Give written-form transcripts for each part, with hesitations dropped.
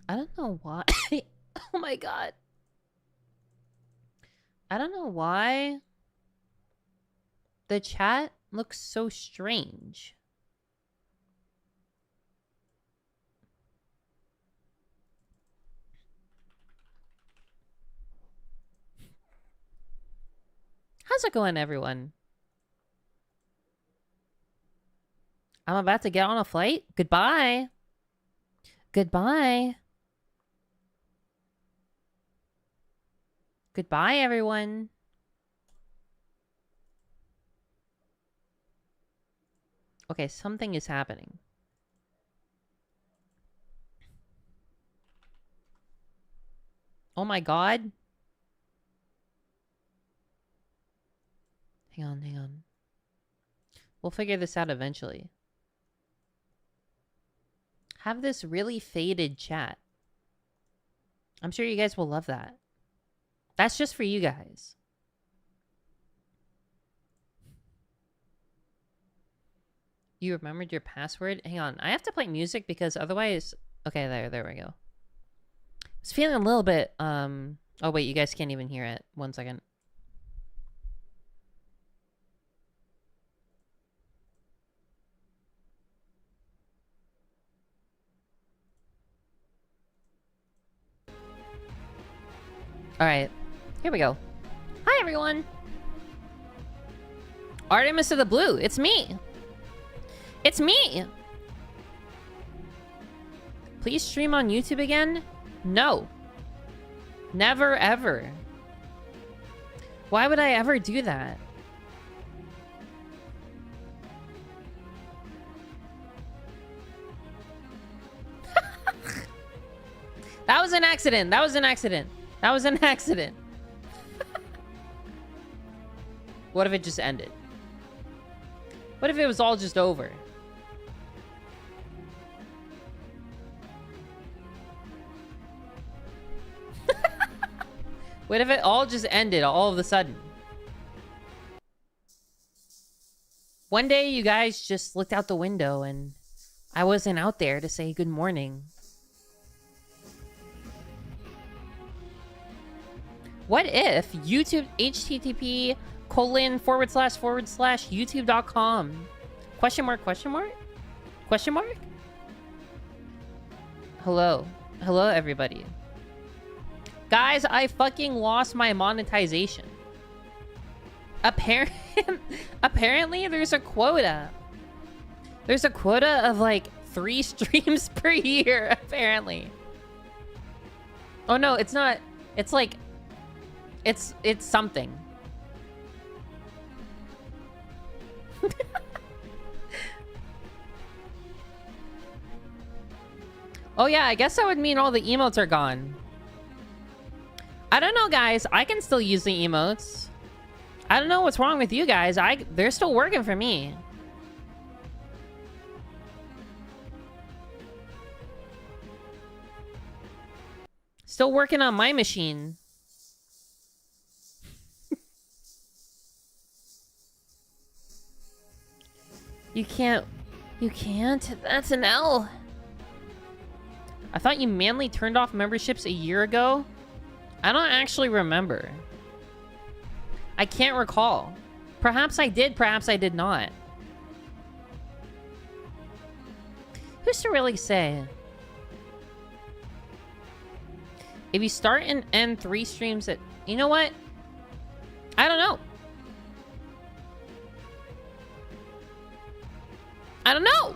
I don't know why. Oh my god. I don't know why the chat looks so strange. How's it going, everyone? I'm about to get on a flight. Goodbye. Goodbye. Goodbye, everyone. Okay, something is happening. Oh my god. Hang on, hang on. We'll figure this out eventually. Have this really faded chat. I'm sure you guys will love that. That's just for you guys. You remembered your password? Hang on. I have to play music because otherwise... Okay, there we go. I was feeling a little bit, Oh, wait, you guys can't even hear it. 1 second. Alright. Here we go. Hi, everyone! Artemis of the Blue, it's me! It's me! Please stream on YouTube again? No. Never, ever. Why would I ever do that? That was an accident. That was an accident. That was an accident. What if it just ended? What if it was all just over? What if it all just ended all of a sudden? One day you guys just looked out the window and I wasn't out there to say good morning. What if YouTube http://youtube.com? Question mark, question mark? Question mark? Hello. Hello, everybody. Guys, I fucking lost my monetization. Apparently, there's a quota. There's a quota of, like, 3 streams per year, apparently. Oh, no, it's not. It's, like... It's something. Oh, yeah, I guess that would mean all the emotes are gone. I don't know, guys. I can still use the emotes. I don't know what's wrong with you guys. They're still working for me. Still working on my machine. You can't. You can't? That's an L. I thought you manually turned off memberships a year ago. I don't actually remember. I can't recall. Perhaps I did, perhaps I did not. Who's to really say? If you start and end 3 streams at... You know what? I don't know. I don't know!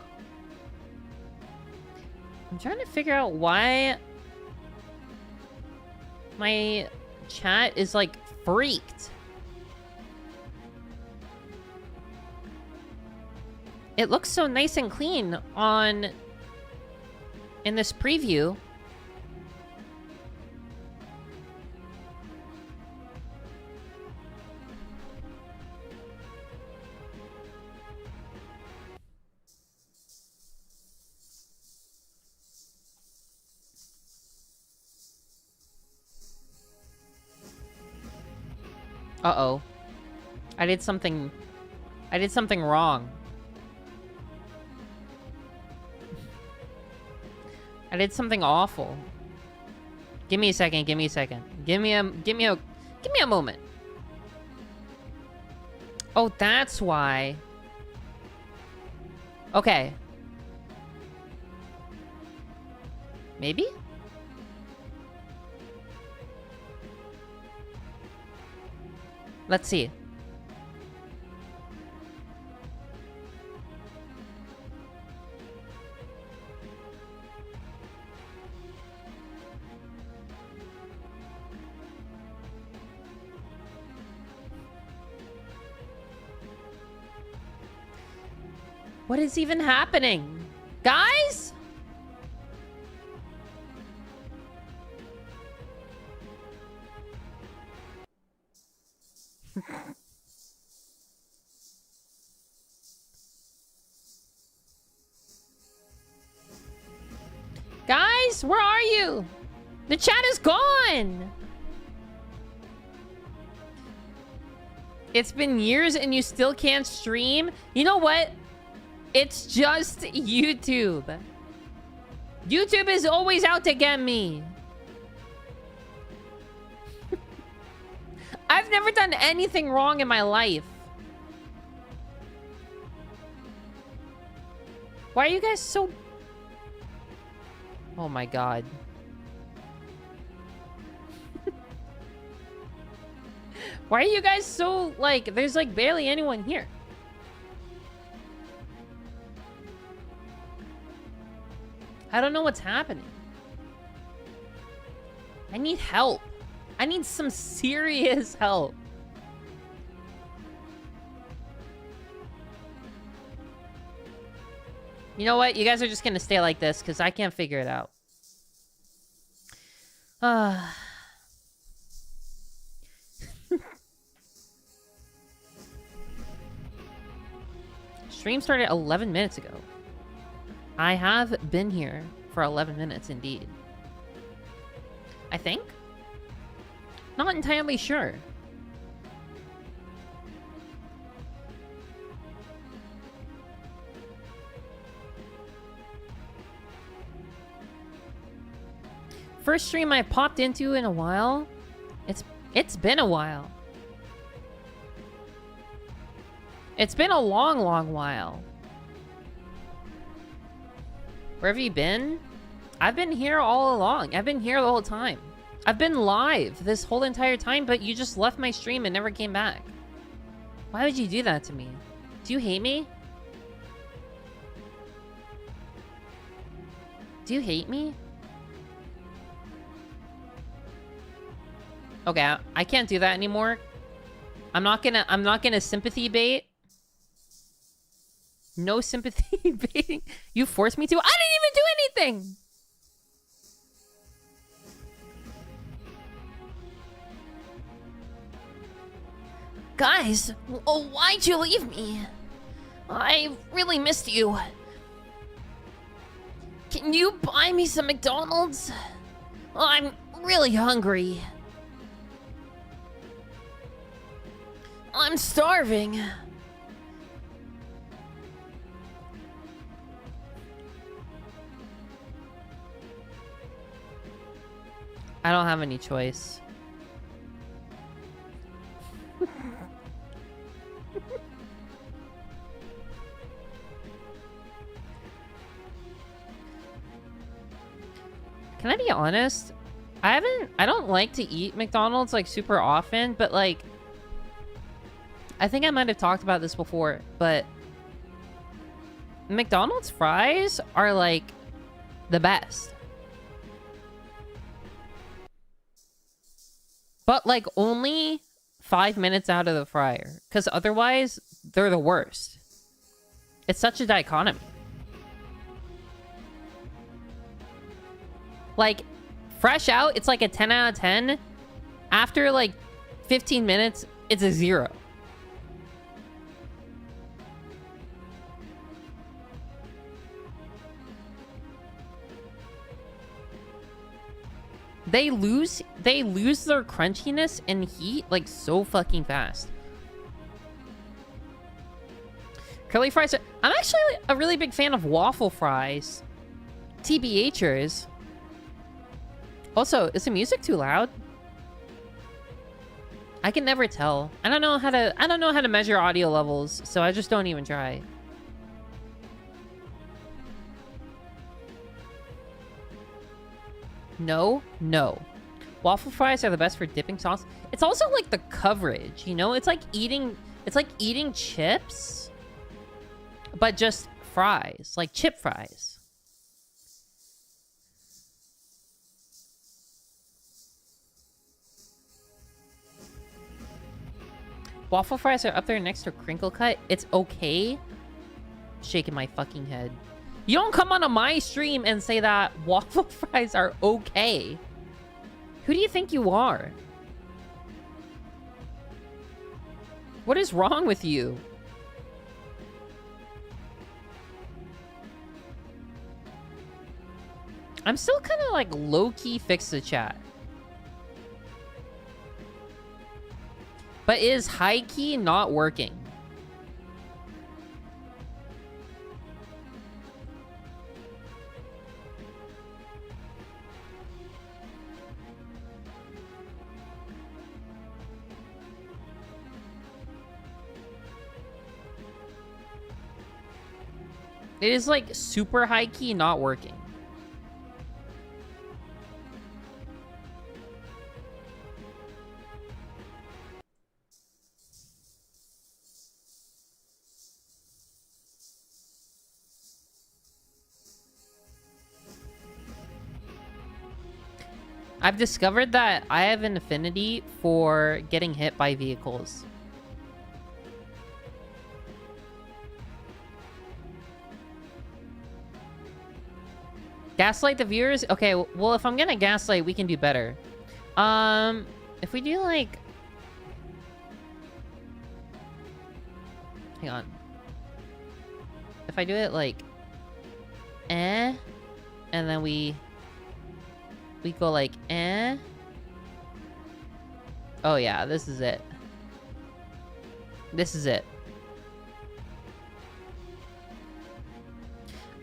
I'm trying to figure out why my chat is, like, freaked. It looks so nice and clean in this preview. Uh-oh. I did something wrong. I did something awful. Give me a second. Give me a second. Give me a moment. Oh, that's why. Okay. Maybe? Let's see. What is even happening? Guys? Guys, where are you? The chat is gone. It's been years and you still can't stream? You know what? It's just YouTube. YouTube is always out to get me. I've never done anything wrong in my life. Why are you guys so... Oh my god. Why are you guys so, like, there's, like, barely anyone here? I don't know what's happening. I need help. I need some serious help. You know what? You guys are just gonna stay like this because I can't figure it out. Stream started 11 minutes ago. I have been here for 11 minutes indeed. I think? Not entirely sure. First stream I popped into in a while. It's been a while. It's been a long while. Where have you been? I've been here all along. I've been here the whole time. I've been live this whole entire time, but you just left my stream and never came back. Why would you do that to me? Do you hate me? Do you hate me? Okay, I can't do that anymore. I'm not gonna sympathy bait. No sympathy baiting. You forced me to? I didn't even do anything! Guys, why'd you leave me? I really missed you. Can you buy me some McDonald's? I'm really hungry. I'm starving. I don't have any choice. Can I be honest? I don't like to eat McDonald's like super often, but like I think I might have talked about this before, but McDonald's fries are like the best. But like only 5 minutes out of the fryer, because otherwise they're the worst. It's such a dichotomy. Like fresh out, it's like a 10 out of 10. After like 15 minutes, it's a 0. They lose their crunchiness and heat like so fucking fast. Curly fries. I'm actually a really big fan of waffle fries. TBHers. Also, is the music too loud? I can never tell. I don't know how to measure audio levels, so I just don't even try. No. Waffle fries are the best for dipping sauce. It's also like the coverage, you know? It's like eating chips, but just fries, like chip fries. Waffle fries are up there next to crinkle cut. It's okay. Shaking my fucking head. You don't come onto my stream and say that waffle fries are okay. Who do you think you are? What is wrong with you? I'm still kind of like low-key fix the chat. But is high-key not working? It is like super high-key not working. I've discovered that I have an affinity for getting hit by vehicles. Gaslight the viewers? Okay, well, if I'm gonna gaslight, we can do better. If we do, like... Hang on. If I do it, like... And then we go like, Oh, yeah, this is it. This is it.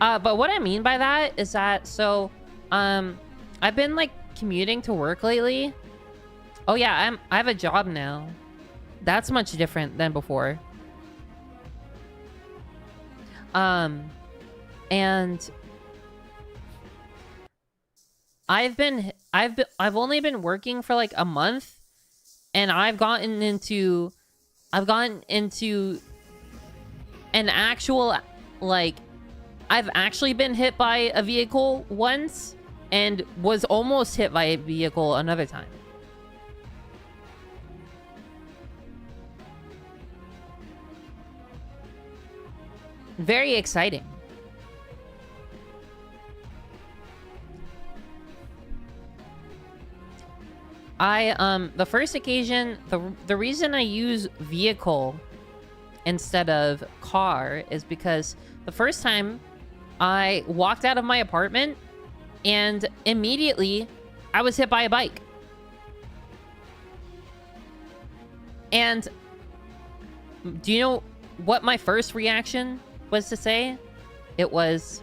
But what I mean by that is that, so, I've been, like, commuting to work lately. Oh, yeah, I have a job now. That's much different than before. And I've only been working for like a month, and I've gotten into an actual, like, I've actually been hit by a vehicle once and was almost hit by a vehicle another time. Very exciting. The first occasion, the reason I use vehicle instead of car is because the first time I walked out of my apartment and immediately I was hit by a bike. And do you know what my first reaction was to say? It was,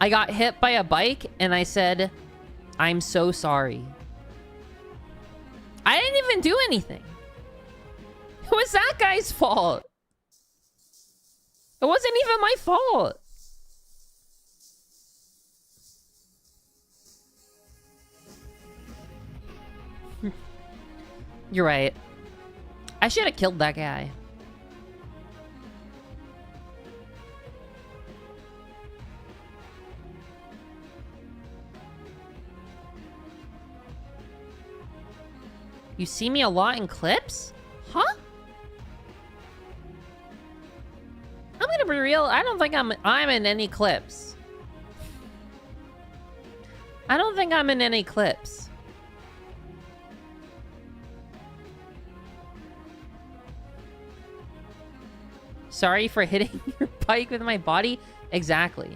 I got hit by a bike and I said, I'm so sorry. I didn't even do anything. It was that guy's fault. It wasn't even my fault. You're right. I should have killed that guy. You see me a lot in clips? Huh? I'm gonna be real. I don't think I'm in any clips. I don't think I'm in any clips. Sorry for hitting your bike with my body. Exactly.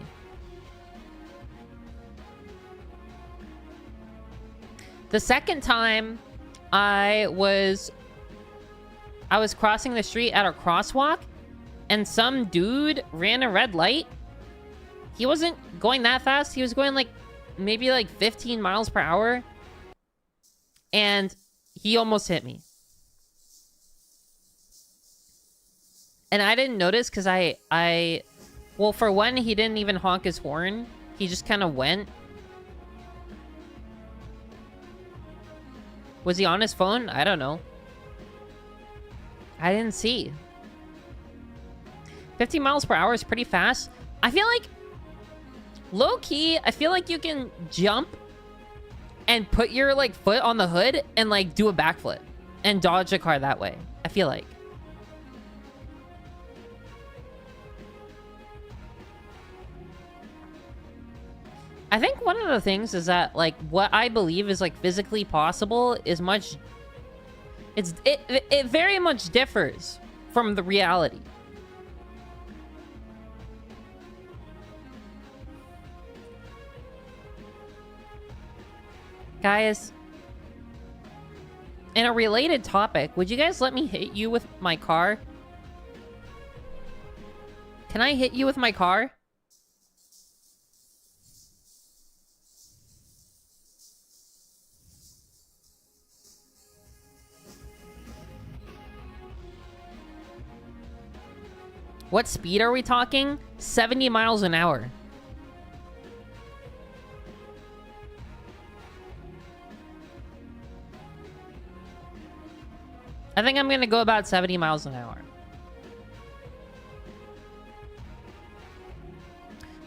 The second time I was crossing the street at a crosswalk and some dude ran a red light. He wasn't going that fast. He was going like maybe like 15 miles per hour. And he almost hit me. And I didn't notice because well, for one, he didn't even honk his horn. He just kind of went. Was he on his phone? I don't know. I didn't see. 50 miles per hour is pretty fast. I feel like, low-key, I feel like you can jump and put your, like, foot on the hood and, like, do a backflip and dodge a car that way. I feel like. I think one of the things is that, like, what I believe is, like, physically possible is much... It very much differs from the reality. Guys, in a related topic, would you guys let me hit you with my car? Can I hit you with my car? What speed are we talking? 70 miles an hour. I think I'm gonna go about 70 miles an hour.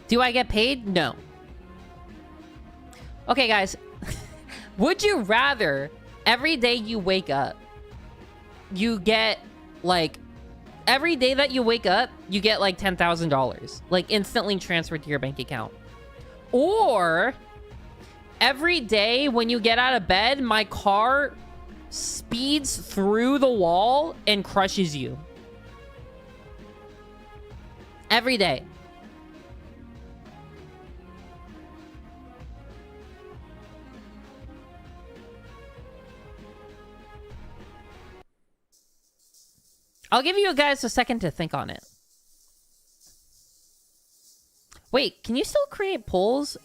Do I get paid? No. Okay, guys. Would you rather every day you wake up, you get, like... Every day that you wake up, you get, like, $10,000. Like, instantly transferred to your bank account. Or... every day when you get out of bed, my car speeds through the wall and crushes you. Every day. I'll give you guys a second to think on it. Wait, can you still create polls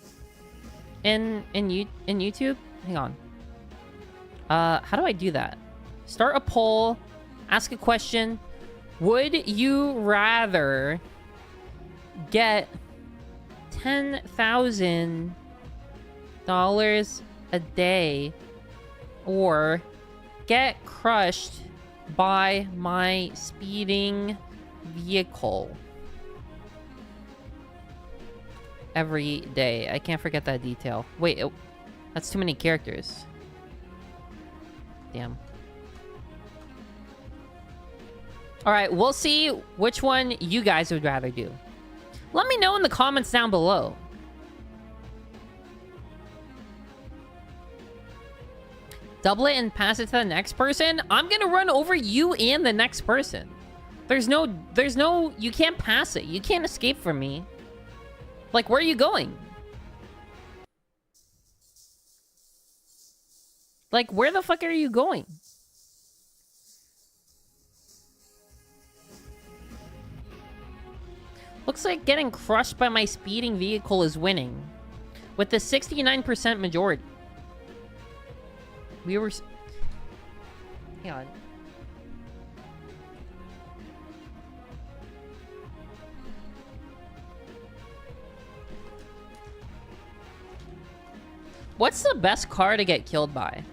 in YouTube? Hang on. How do I do that? Start a poll. Ask a question. Would you rather get $10,000 a day or get crushed by my speeding vehicle every day? I can't forget that detail. Wait, that's too many characters. Damn. Alright, we'll see which one you guys would rather do. Let me know in the comments down below. Double it and pass it to the next person? I'm gonna run over you and the next person. There's no, you can't pass it. You can't escape from me. Like, where are you going? Like, where the fuck are you going? Looks like getting crushed by my speeding vehicle is winning. With the 69% majority. We were... Hang on. What's the best car to get killed by?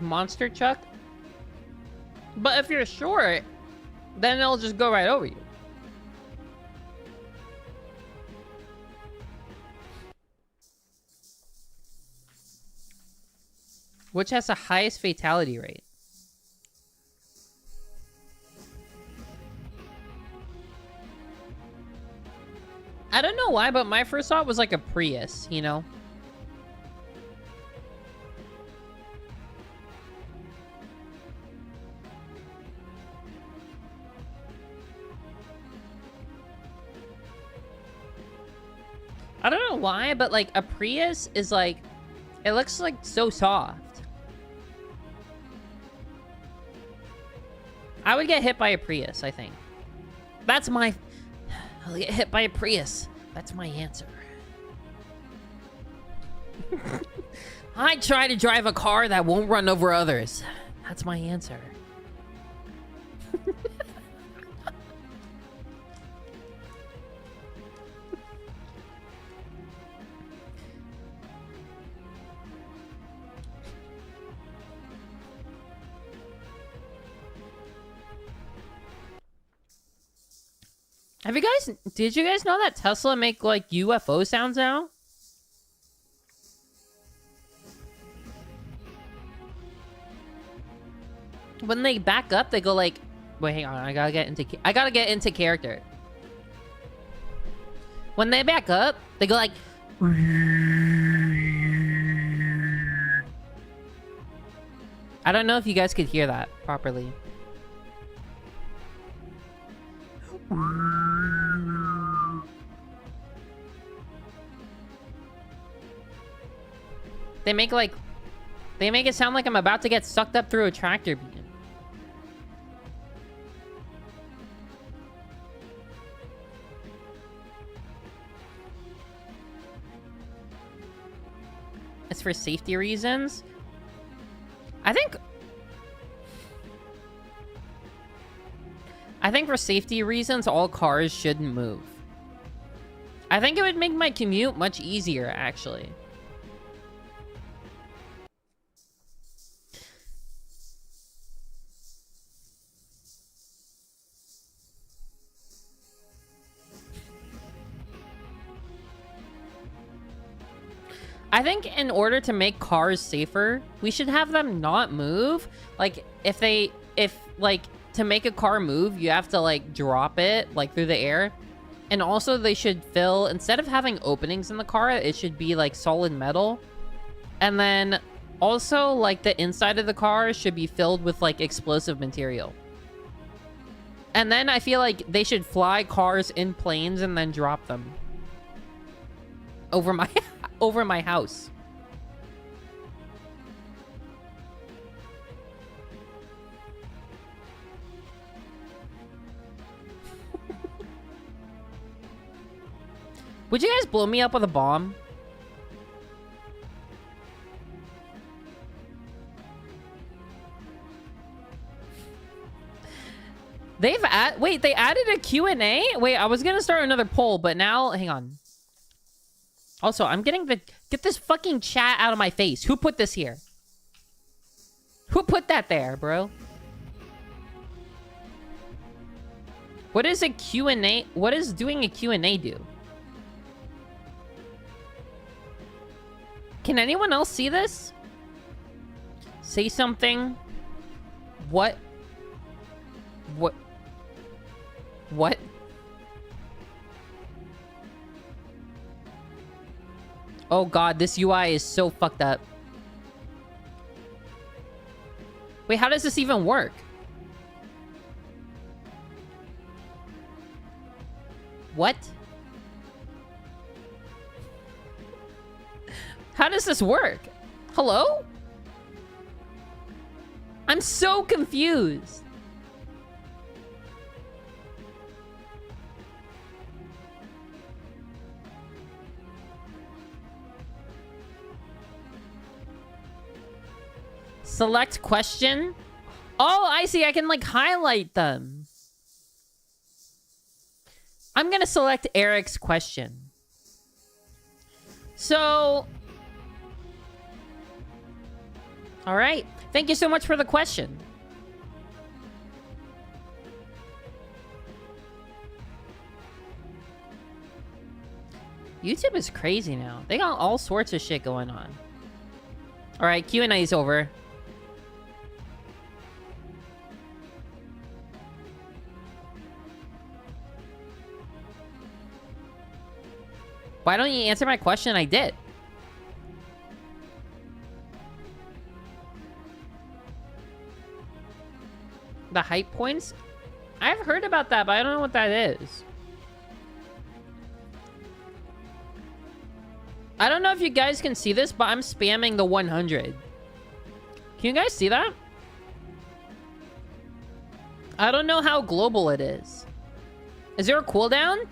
Monster truck? But if you're short, then it'll just go right over you. Which has the highest fatality rate? I don't know why, but my first thought was like a Prius, you know? I don't know why, but like a Prius is like, it looks like so soft. I would get hit by a Prius, I think. That's my... I'll get hit by a Prius. That's my answer. I try to drive a car that won't run over others. That's my answer. Have you guys... Did you guys know that Tesla make, like, UFO sounds now? When they back up, they go like... Wait, hang on. I gotta get into character. When they back up, they go like... I don't know if you guys could hear that properly. They make like... They make it sound like I'm about to get sucked up through a tractor beam. It's for safety reasons. I think for safety reasons, all cars shouldn't move. I think it would make my commute much easier, actually. I think in order to make cars safer, we should have them not move. Like, if to make a car move, you have to, like, drop it, like, through the air. And also, they should fill, instead of having openings in the car, it should be, like, solid metal. And then, also, like, the inside of the car should be filled with, like, explosive material. And then I feel like they should fly cars in planes and then drop them over my house. Would you guys blow me up with a bomb? Wait, they added a Q&A? Wait, I was gonna start another poll, but now, hang on. Also, I'm getting get this fucking chat out of my face. Who put this here? Who put that there, bro? What is a Q&A? What does doing a Q&A do? Can anyone else see this? Say something. What? Oh god, this UI is so fucked up. Wait, how does this even work? What? How does this work? Hello? I'm so confused. Select question. Oh, I see. I can, like, highlight them. I'm gonna select Eric's question. So... Alright. Thank you so much for the question. YouTube is crazy now. They got all sorts of shit going on. Alright, Q&A is over. Why don't you answer my question? I did. The hype points? I've heard about that, but I don't know what that is. I don't know if you guys can see this, but I'm spamming the 100. Can you guys see that? I don't know how global it is. Is there a cooldown?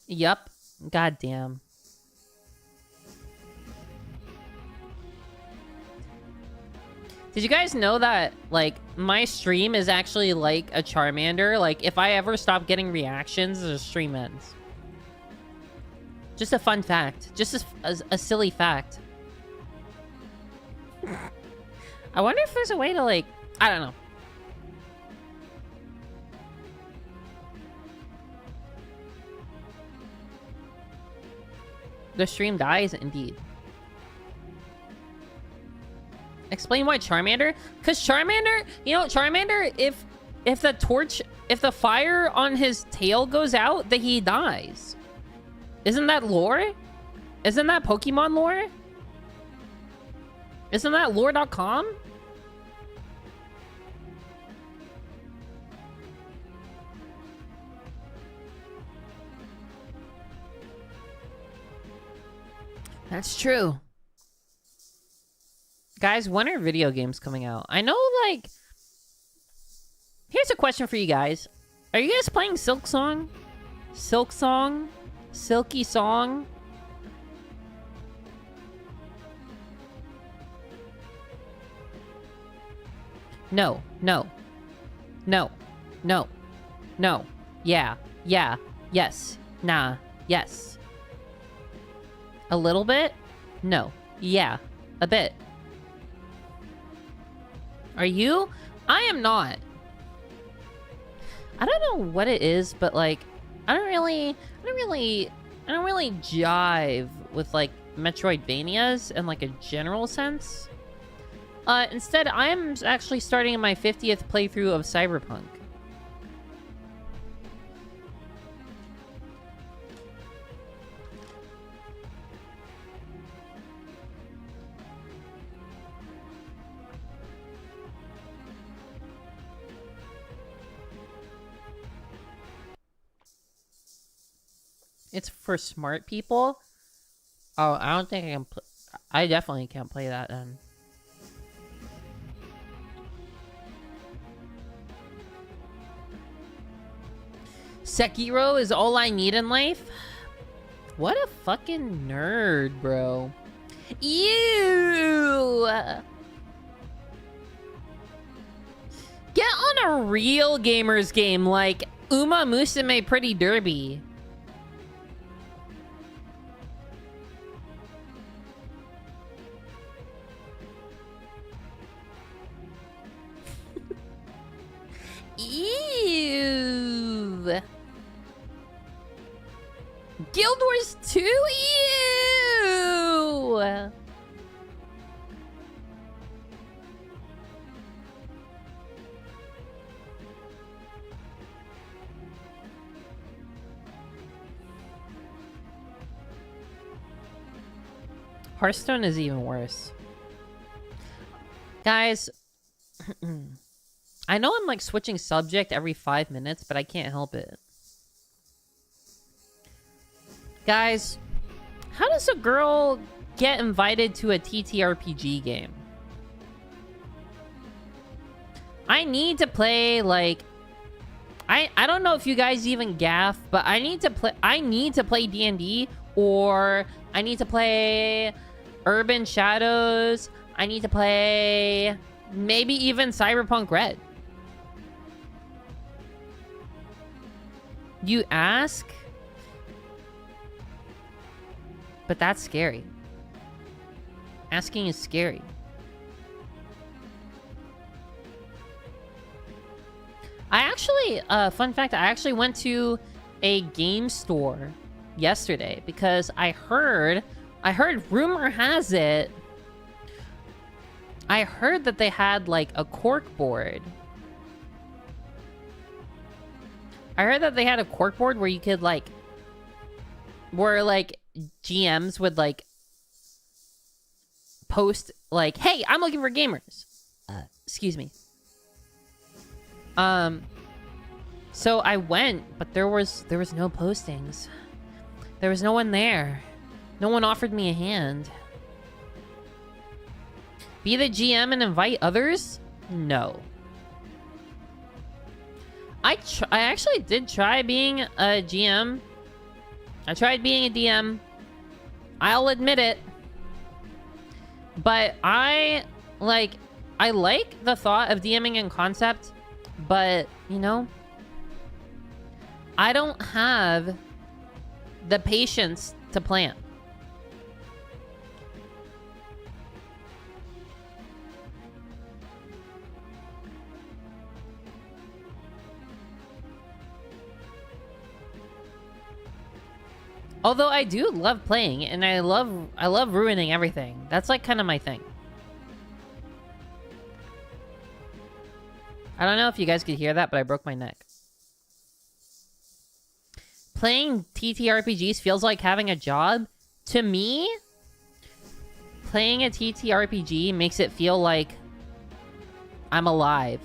Yup. God damn. Did you guys know that, like, my stream is actually like a Charmander? Like, if I ever stop getting reactions, the stream ends. Just a fun fact. Just a silly fact. I wonder if there's a way to, like... I don't know. The stream dies, indeed. Explain why Charmander? Because Charmander, you know, Charmander, if the fire on his tail goes out, then he dies. Isn't that lore? Isn't that Pokemon lore? Isn't that lore.com? That's true. Guys, when are video games coming out? I know, like... Here's a question for you guys. Are you guys playing Silk Song? Silk Song? Silky Song? No. No. No. No. No. Yeah. Yeah. Yes. Nah. Yes. A little bit? No. Yeah. A bit. Are you? I am not. I don't know what it is, but like, I don't really jive with like Metroidvanias in like a general sense. Instead, I am actually starting my 50th playthrough of Cyberpunk. It's for smart people? Oh, I don't think I can play... I definitely can't play that then. Sekiro is all I need in life? What a fucking nerd, bro. You. Get on a real gamer's game like Uma Musume Pretty Derby. Ew. Guild Wars 2? Ew. Hearthstone is even worse. Guys, I know I'm like switching subject every 5 minutes, but I can't help it. Guys, how does a girl get invited to a TTRPG game? I need to play like... I don't know if you guys even gaff, but I need to play D&D, or I need to play Urban Shadows. I need to play maybe even Cyberpunk Red. You ask? But that's scary. Asking is scary. I actually, fun fact, I actually went to a game store yesterday because I heard, rumor has it, I heard that they had like a cork board. I heard that they had a cork board where you could like, where like GMs would like post like, hey, I'm looking for gamers. Excuse me. So I went, but there was no postings. There was no one there. No one offered me a hand. Be the GM and invite others? No. I actually did try being a GM. I tried being a DM. I'll admit it. But I like the thought of DMing in concept, but, you know, I don't have the patience to plan. Although I do love playing, and I love ruining everything. That's like kind of my thing. I don't know if you guys could hear that, but I broke my neck. Playing TTRPGs feels like having a job. To me, playing a TTRPG makes it feel like I'm alive.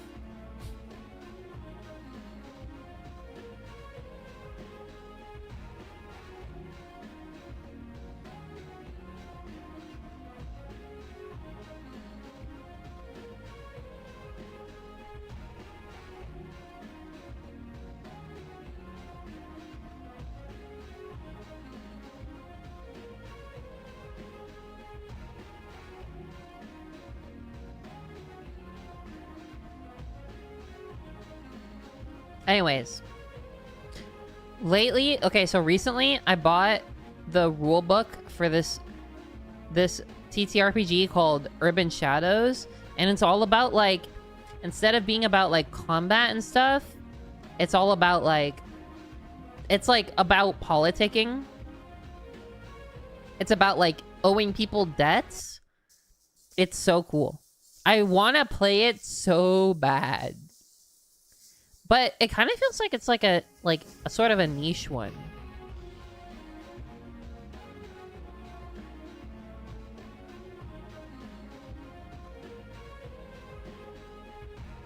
Anyways, lately, okay, so recently I bought the rule book for this TTRPG called Urban Shadows, and it's all about like, instead of being about like combat and stuff, it's all about like, it's like about politicking. It's about like owing people debts. It's so cool. I want to play it so bad. But it kind of feels like it's like a sort of a niche one.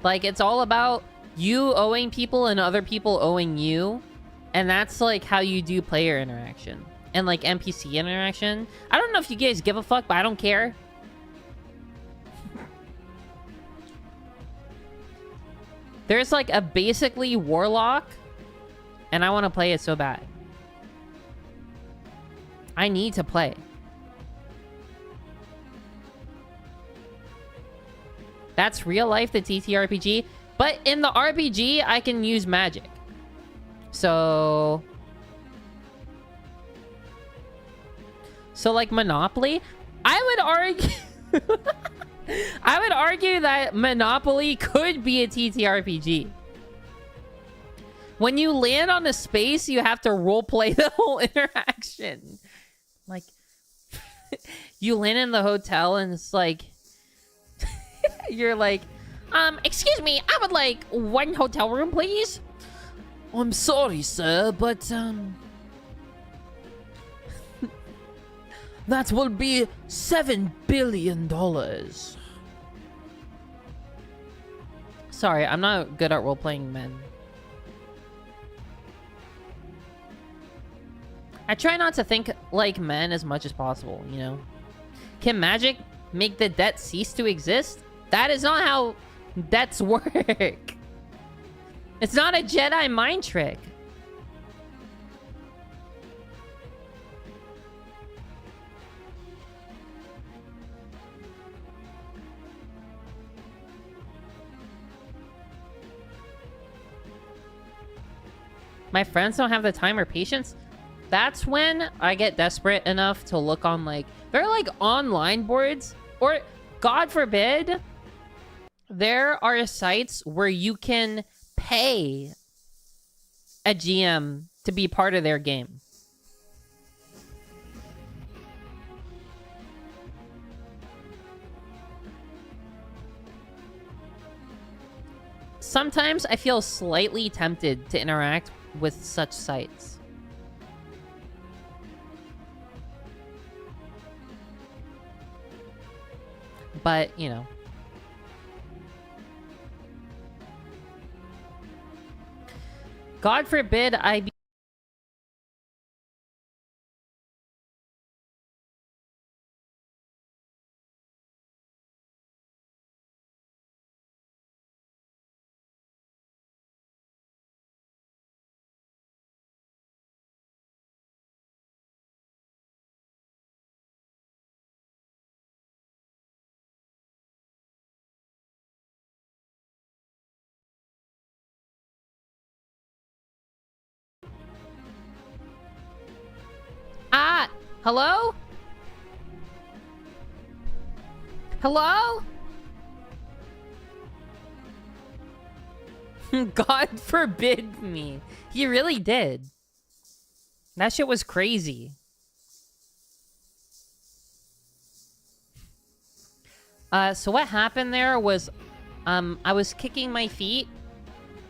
Like, it's all about you owing people and other people owing you. And that's like how you do player interaction. And like NPC interaction. I don't know if you guys give a fuck, but I don't care. There's like a basically warlock, and I want to play it so bad. I need to play. That's real life, the TTRPG. But in the RPG, I can use magic. So like Monopoly, I would argue... I would argue that Monopoly could be a TTRPG. When you land on a space, you have to roleplay the whole interaction. Like, you land in the hotel and it's like... you're like, excuse me, I would like one hotel room, please. I'm sorry, sir, but, that will be $7 billion. Sorry, I'm not good at role-playing men. I try not to think like men as much as possible, you know? Can magic make the debt cease to exist? That is not how debts work. It's not a Jedi mind trick. My friends don't have the time or patience. That's when I get desperate enough to look on, like, there are like online boards, or God forbid, there are sites where you can pay a GM to be part of their game. Sometimes I feel slightly tempted to interact with such sites. But, you know. God forbid I be... Ah! Hello? Hello? God forbid me. He really did. That shit was crazy. So what happened there was, I was kicking my feet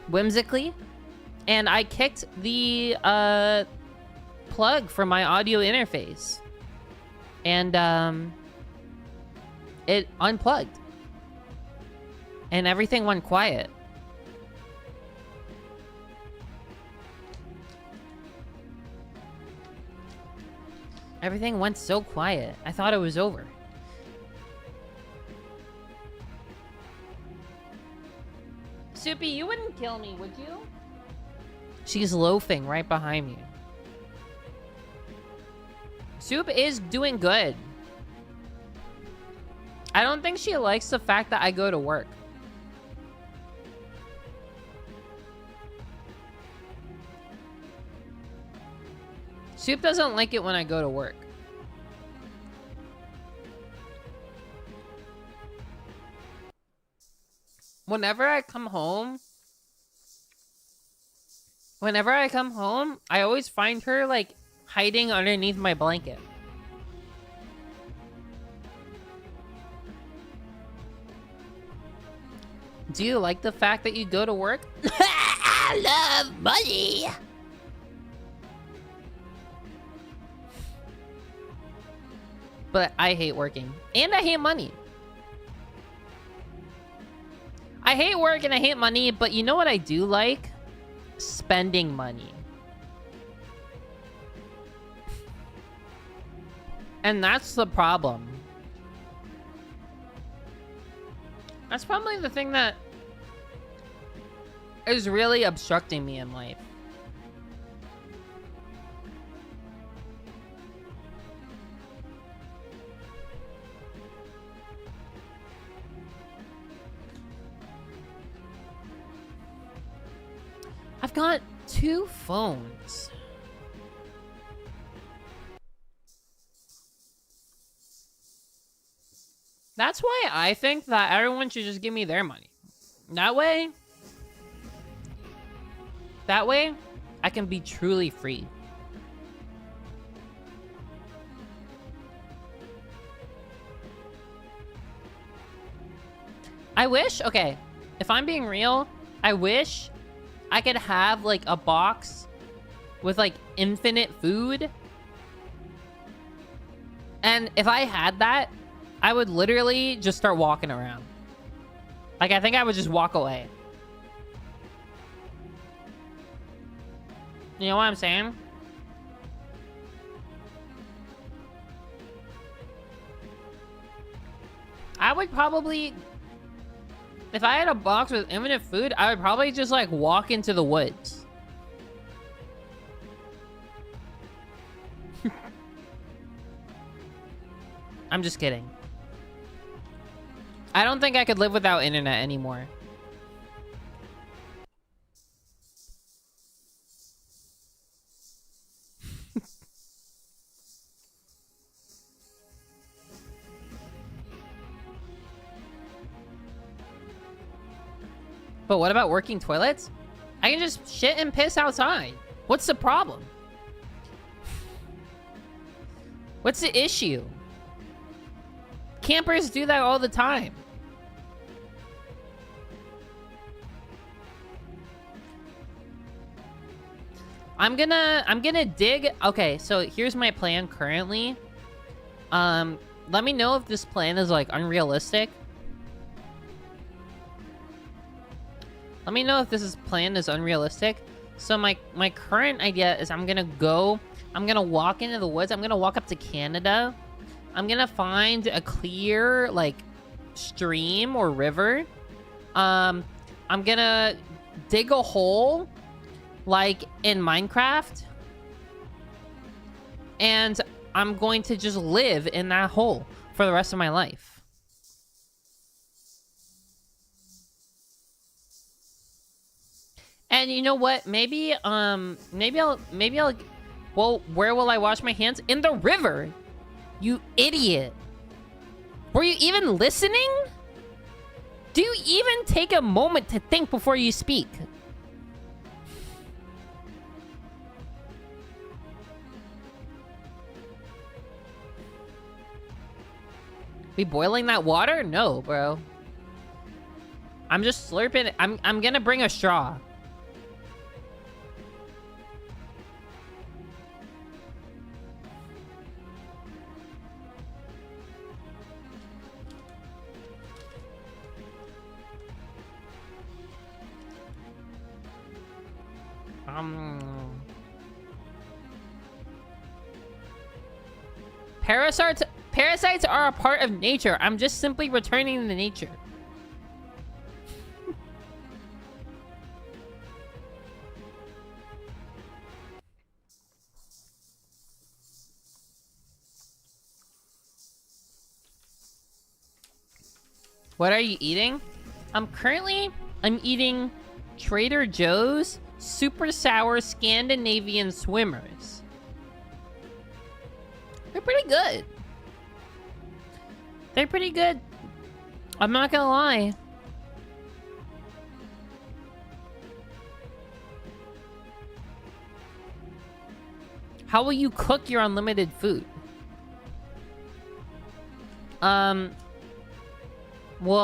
whimsically, and I kicked the, plug for my audio interface. And, it unplugged. And everything went quiet. Everything went so quiet. I thought it was over. Soupy, you wouldn't kill me, would you? She's loafing right behind me. Soup is doing good. I don't think she likes the fact that I go to work. Soup doesn't like it when I go to work. Whenever I come home, I always find her, like, hiding underneath my blanket. Do you like the fact that you go to work? I love money! But I hate working. And I hate money. I hate work and I hate money, but you know what I do like? Spending money. And that's the problem. That's probably the thing that is really obstructing me in life. I've got 2 phones. That's why I think that everyone should just give me their money. That way, I can be truly free. I wish, okay, if I'm being real, I wish I could have, like, a box with, like, infinite food. And if I had that, I would literally just start walking around. Like, I think I would just walk away. You know what I'm saying? I would probably... If I had a box with infinite food, I would probably just, like, walk into the woods. I'm just kidding. I don't think I could live without internet anymore. But what about working toilets? I can just shit and piss outside. What's the problem? What's the issue? Campers do that all the time. I'm gonna dig. Okay, so here's my plan currently. Let me know if this plan is, like, unrealistic. Let me know if this plan is unrealistic. So my current idea is I'm gonna walk into the woods. I'm gonna walk up to Canada. I'm gonna find a clear, like, stream or river. I'm gonna dig a hole, like in Minecraft. And I'm going to just live in that hole for the rest of my life. And you know what? Maybe I'll, well, where will I wash my hands? In the river! You idiot! Were you even listening? Do you even take a moment to think before you speak? We boiling that water? No, bro. I'm just slurping it. I'm gonna bring a straw. Parasites are a part of nature. I'm just simply returning to nature. What are you eating? I'm eating Trader Joe's super sour Scandinavian swimmers. They're pretty good. They're pretty good. I'm not gonna lie. How will you cook your unlimited food? Well,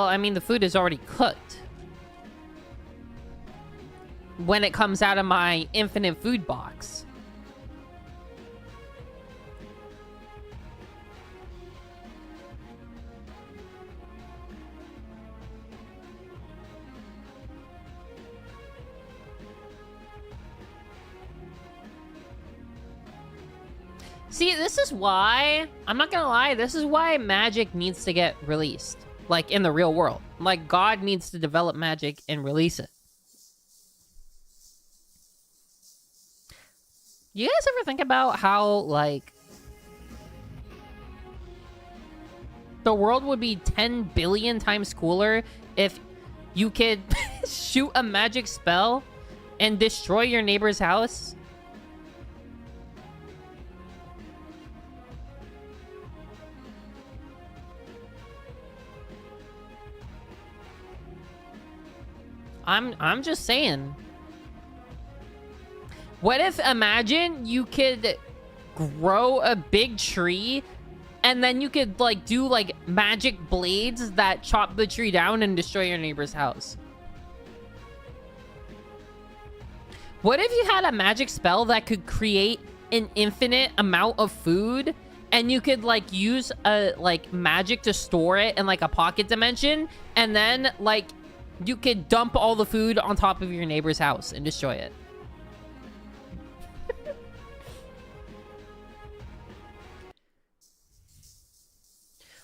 I mean, the food is already cooked when it comes out of my infinite food box. See, this is why, I'm not gonna lie, this is why magic needs to get released. Like, in the real world. Like, God needs to develop magic and release it. You guys ever think about how, like, the world would be 10 billion times cooler if you could shoot a magic spell and destroy your neighbor's house? I'm just saying. What if, imagine you could grow a big tree and then you could, like, do, like, magic blades that chop the tree down and destroy your neighbor's house? What if you had a magic spell that could create an infinite amount of food and you could, like, use a, like, magic to store it in, like, a pocket dimension, and then, like, you could dump all the food on top of your neighbor's house and destroy it?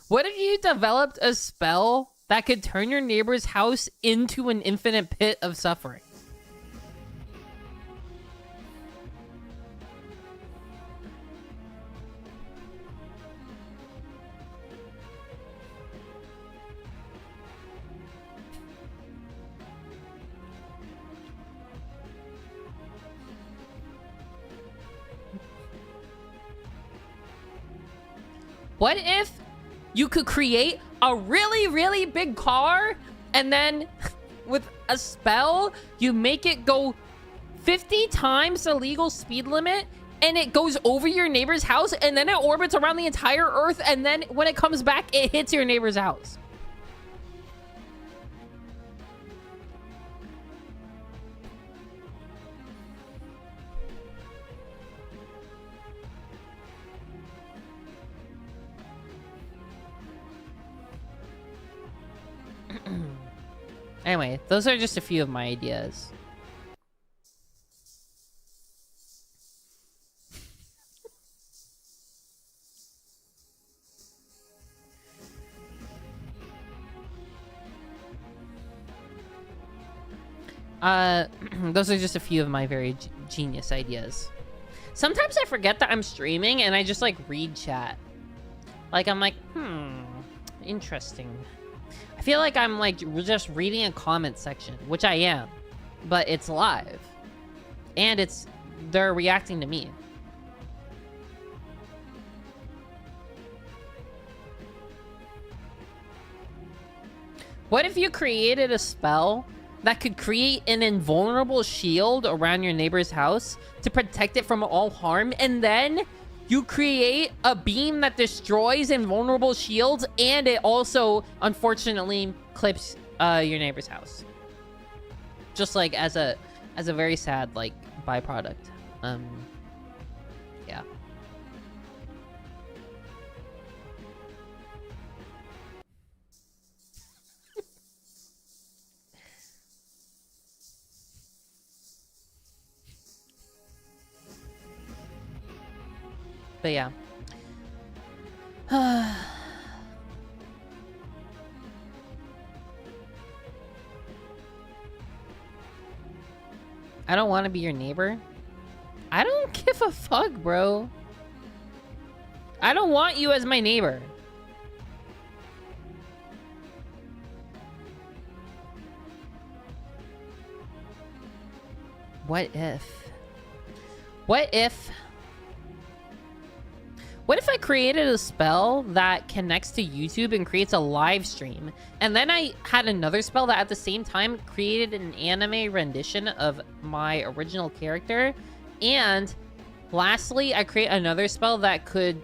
What if you developed a spell that could turn your neighbor's house into an infinite pit of suffering? What if you could create a really, really big car, and then with a spell, you make it go 50 times the legal speed limit, and it goes over your neighbor's house, and then it orbits around the entire Earth, and then when it comes back, it hits your neighbor's house? Anyway, those are just a few of my ideas. Those are just a few of my very genius ideas. Sometimes I forget that I'm streaming and I just like read chat. Like I'm like, interesting. I feel like I'm like just reading a comment section, which I am, but it's live. And they're reacting to me. What if you created a spell that could create an invulnerable shield around your neighbor's house to protect it from all harm, and then you create a beam that destroys invulnerable shields, and it also, unfortunately, clips your neighbor's house? Just like as a very sad like byproduct. Yeah. But yeah. I don't want to be your neighbor. I don't give a fuck, bro. I don't want you as my neighbor. What if? What if I created a spell that connects to YouTube and creates a live stream, and then I had another spell that at the same time created an anime rendition of my original character, and lastly, I create another spell that could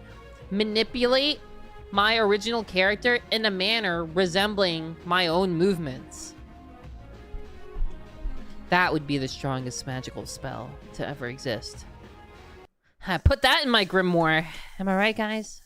manipulate my original character in a manner resembling my own movements? That would be the strongest magical spell to ever exist. I put that in my grimoire. Am I right, guys?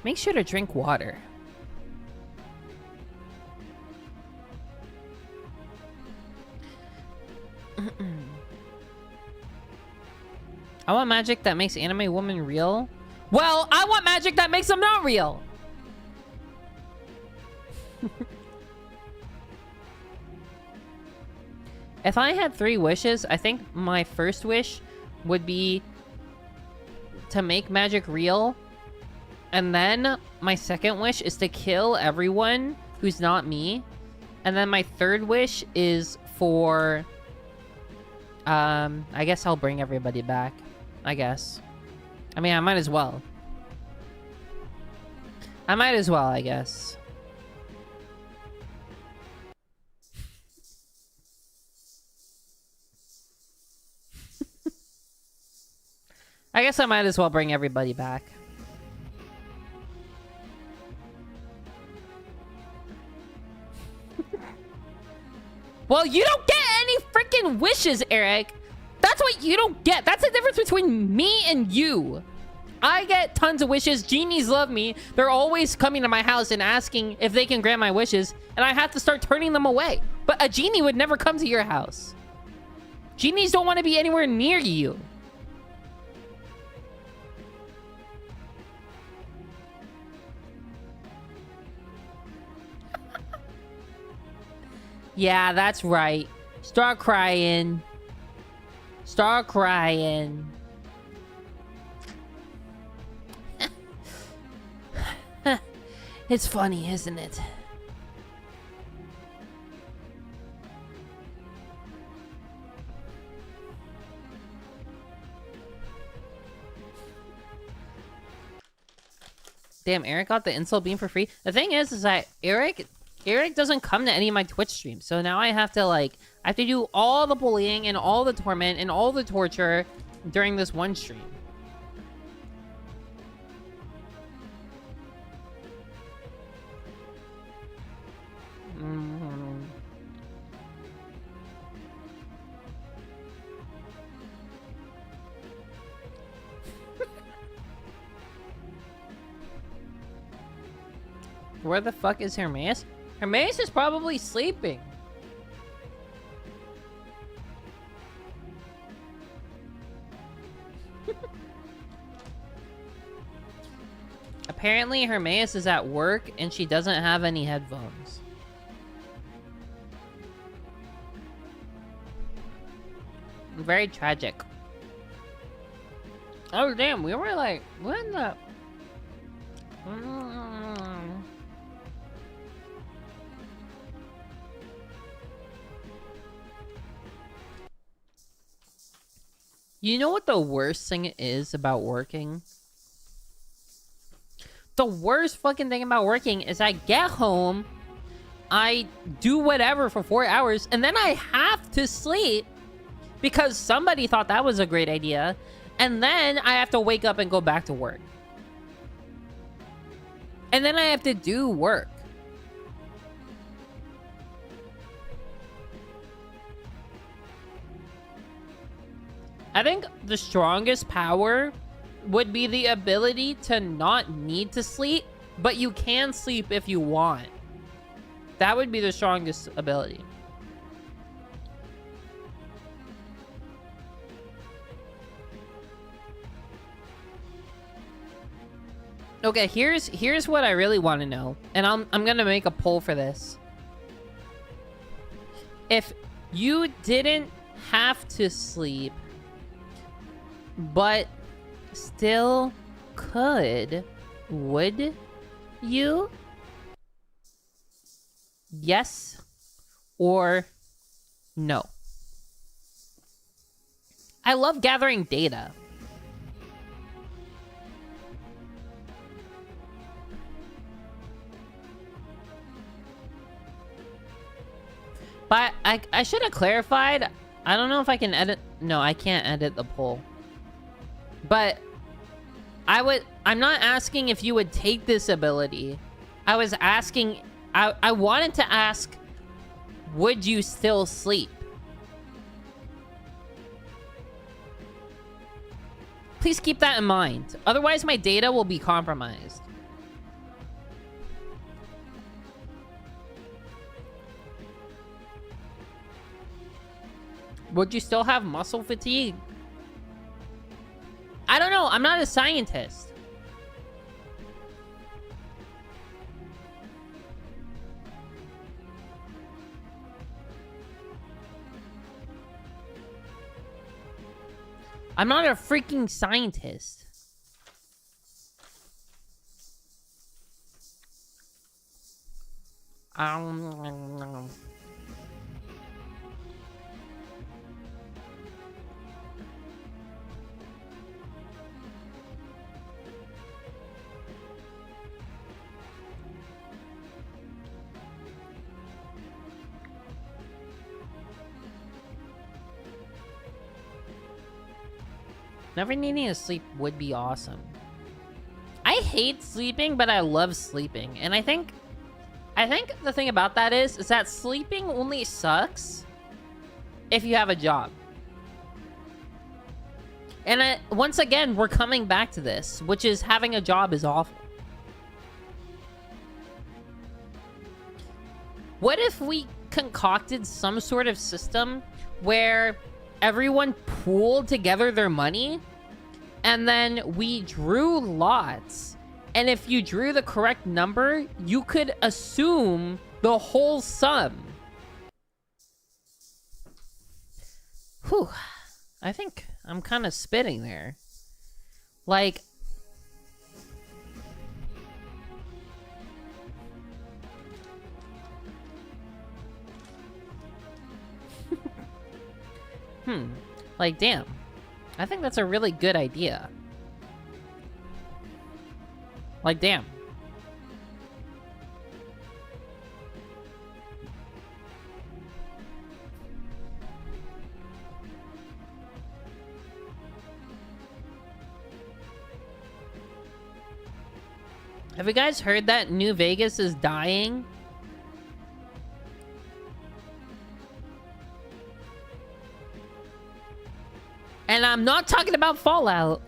Make sure to drink water. I want magic that makes anime women real. Well, I want magic that makes them not real. If I had 3 wishes, I think my first wish would be to make magic real. And then my second wish is to kill everyone who's not me. And then my third wish is for... I guess I'll bring everybody back. I guess. I mean, I might as well. I guess. I guess I might as well bring everybody back. Well, you don't get any freaking wishes, Eric. That's what you don't get. That's the difference between me and you. I get tons of wishes. Genies love me. They're always coming to my house and asking if they can grant my wishes, and I have to start turning them away. But a genie would never come to your house. Genies don't want to be anywhere near you. Yeah, that's right. Start crying. Start crying. It's funny, isn't it? Damn, Eric got the insult beam for free. The thing is that Eric doesn't come to any of my Twitch streams, so now I have to do all the bullying and all the torment and all the torture during this one stream. Where the fuck is Hermes? Hermes is probably sleeping. Apparently, Hermaeus is at work and she doesn't have any headphones. Very tragic. Oh, damn. We were like, what in the... You know what the worst thing is about working? The worst fucking thing about working is I get home, I do whatever for 4 hours, and then I have to sleep because somebody thought that was a great idea, and then I have to wake up and go back to work. And then I have to do work. I think the strongest power would be the ability to not need to sleep, but you can sleep if you want. That would be the strongest ability. Okay, here's what I really want to know, and I'm gonna make a poll for this. If you didn't have to sleep, but still could, would you? Yes or no? I love gathering data. But I should have clarified. I don't know if I can edit. No, I can't edit the poll. But I'm not asking if you would take this ability. I was asking, I wanted to ask, would you still sleep? Please keep that in mind. Otherwise, my data will be compromised. Would you still have muscle fatigue? I don't know. I'm not a scientist. I'm not a freaking scientist. Never needing to sleep would be awesome. I hate sleeping, but I love sleeping. And I think the thing about that is that sleeping only sucks if you have a job. And once again, we're coming back to this, which is having a job is awful. What if we concocted some sort of system where everyone pooled together their money and then we drew lots, and if you drew the correct number, you could assume the whole sum? Whew. I think I'm kind of spitting there. Like, like, damn. I think that's a really good idea. Like, damn. Have you guys heard that New Vegas is dying? And I'm not talking about Fallout.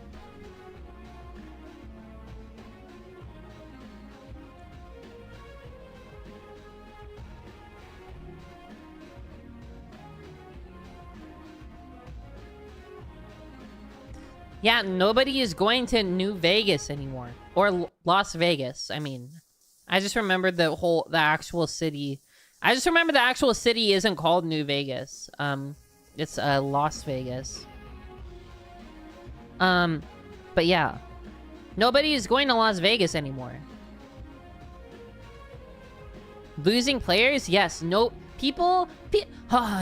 Yeah, nobody is going to New Vegas anymore. Or Las Vegas, I mean. I just remembered the actual city. I just remember the actual city isn't called New Vegas. It's Las Vegas. But yeah. Nobody is going to Las Vegas anymore. Losing players? Yes. No.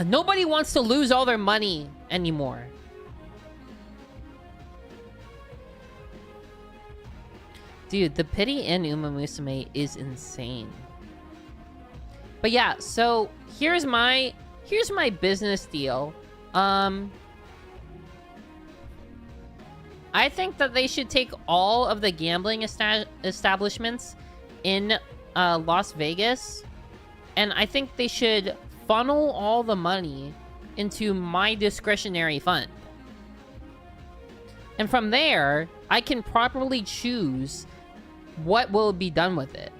Nobody wants to lose all their money anymore. Dude, the pity in Uma Musume is insane. But yeah, so here's my business deal. I think that they should take all of the gambling establishments in Las Vegas, and I think they should funnel all the money into my discretionary fund. And from there, I can properly choose what will be done with it.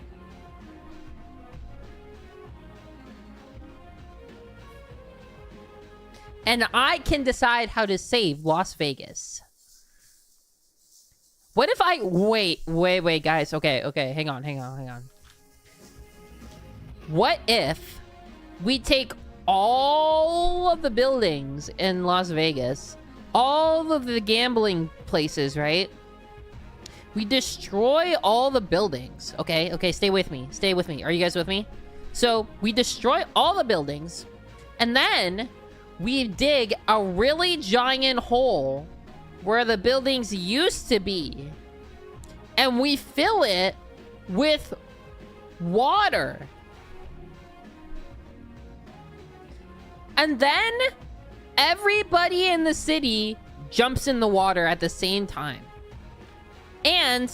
And I can decide how to save Las Vegas. What if I... Wait, guys. Okay, hang on. What if we take all of the buildings in Las Vegas, all of the gambling places, right? We destroy all the buildings. Okay, stay with me. Are you guys with me? So, we destroy all the buildings, and then we dig a really giant hole where the buildings used to be, and we fill it with water. And then everybody in the city jumps in the water at the same time. And